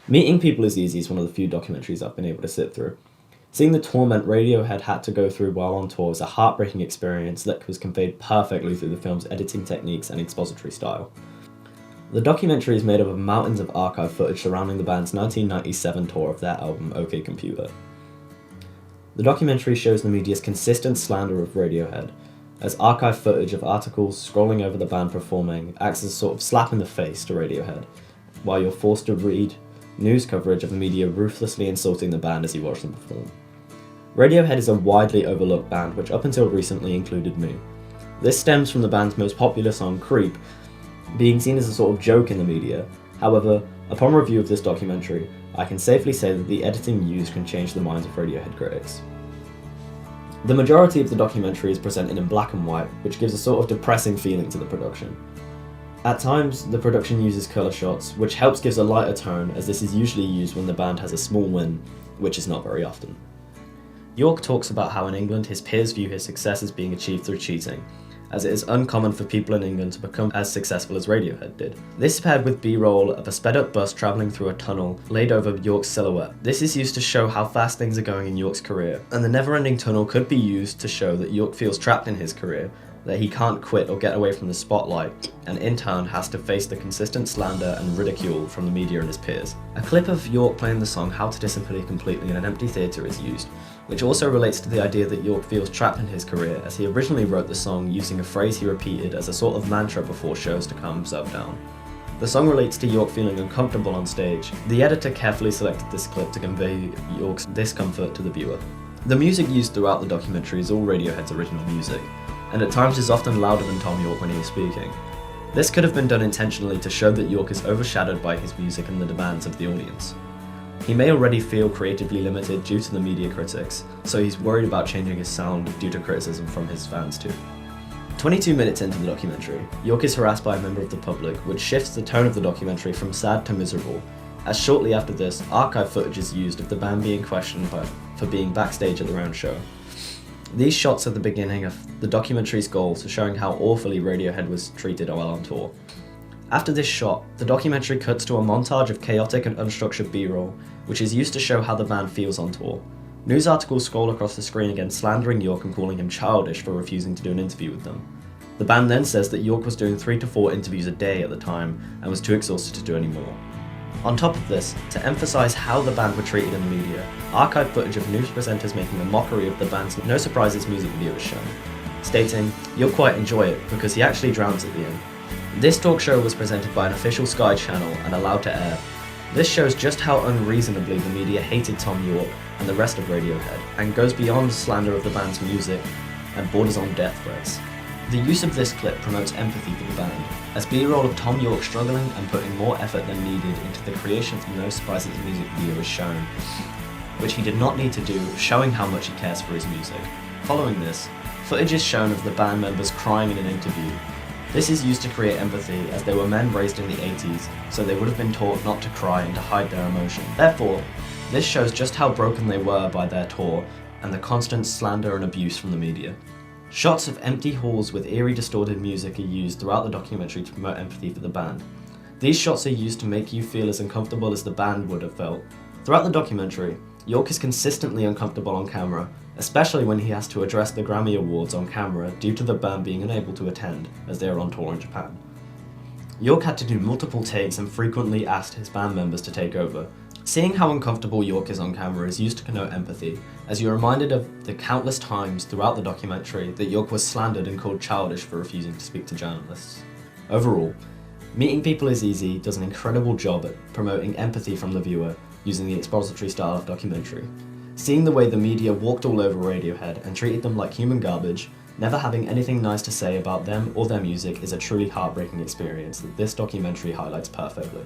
Meeting People is Easy is one of the few documentaries I've been able to sit through. Seeing the torment Radiohead had to go through while on tour was a heartbreaking experience that was conveyed perfectly through the film's editing techniques and expository style. The documentary is made up of mountains of archive footage surrounding the band's 1997 tour of their album OK Computer. The documentary shows the media's consistent slander of Radiohead, as archive footage of articles scrolling over the band performing acts as a sort of slap in the face to Radiohead, while you're forced to read news coverage of the media ruthlessly insulting the band as you watch them perform. Radiohead is a widely overlooked band which up until recently included me. This stems from the band's most popular song, Creep, being seen as a sort of joke in the media. However, upon review of this documentary, I can safely say that the editing used can change the minds of Radiohead critics. The majority of the documentary is presented in black and white, which gives a sort of depressing feeling to the production. At times, the production uses colour shots, which helps gives a lighter tone, as this is usually used when the band has a small win, which is not very often. York talks about how in England his peers view his success as being achieved through cheating, as it is uncommon for people in England to become as successful as Radiohead did. This paired with B-roll of a sped-up bus travelling through a tunnel laid over York's silhouette. This is used to show how fast things are going in York's career, and the never-ending tunnel could be used to show that York feels trapped in his career, that he can't quit or get away from the spotlight, and in turn has to face the consistent slander and ridicule from the media and his peers. A clip of York playing the song How to Disappear Completely in an Empty Theatre is used, which also relates to the idea that York feels trapped in his career, as he originally wrote the song using a phrase he repeated as a sort of mantra before shows to calm himself down. The song relates to York feeling uncomfortable on stage. The editor carefully selected this clip to convey York's discomfort to the viewer. The music used throughout the documentary is all Radiohead's original music, and at times is often louder than Tom York when he is speaking. This could have been done intentionally to show that York is overshadowed by his music and the demands of the audience. He may already feel creatively limited due to the media critics, so he's worried about changing his sound due to criticism from his fans too. 22 minutes into the documentary, York is harassed by a member of the public, which shifts the tone of the documentary from sad to miserable, as shortly after this, archive footage is used of the band being questioned for being backstage at their own show. These shots are the beginning of the documentary's goal to showing how awfully Radiohead was treated while on tour. After this shot, the documentary cuts to a montage of chaotic and unstructured B-roll, which is used to show how the band feels on tour. News articles scroll across the screen again slandering York and calling him childish for refusing to do an interview with them. The band then says that York was doing 3 to 4 interviews a day at the time and was too exhausted to do any more. On top of this, to emphasise how the band were treated in the media, archive footage of news presenters making a mockery of the band's No Surprises music video is shown, stating, "You'll quite enjoy it because he actually drowns at the end." This talk show was presented by an official Sky channel and allowed to air. This shows just how unreasonably the media hated Tom York and the rest of Radiohead, and goes beyond slander of the band's music and borders on death threats. The use of this clip promotes empathy for the band, as B-roll of Tom York struggling and putting more effort than needed into the creation of No Surprises music video is shown, which he did not need to do, showing how much he cares for his music. Following this, footage is shown of the band members crying in an interview. This is used to create empathy, as they were men raised in the 80s, so they would have been taught not to cry and to hide their emotion. Therefore, this shows just how broken they were by their tour and the constant slander and abuse from the media. Shots of empty halls with eerie distorted music are used throughout the documentary to promote empathy for the band. These shots are used to make you feel as uncomfortable as the band would have felt. Throughout the documentary, York is consistently uncomfortable on camera, especially when he has to address the Grammy Awards on camera due to the band being unable to attend as they are on tour in Japan. York had to do multiple takes and frequently asked his band members to take over. Seeing how uncomfortable York is on camera is used to connote empathy, as you're reminded of the countless times throughout the documentary that York was slandered and called childish for refusing to speak to journalists. Overall, Meeting People is Easy does an incredible job at promoting empathy from the viewer using the expository style of documentary. Seeing the way the media walked all over Radiohead and treated them like human garbage, never having anything nice to say about them or their music, is a truly heartbreaking experience that this documentary highlights perfectly.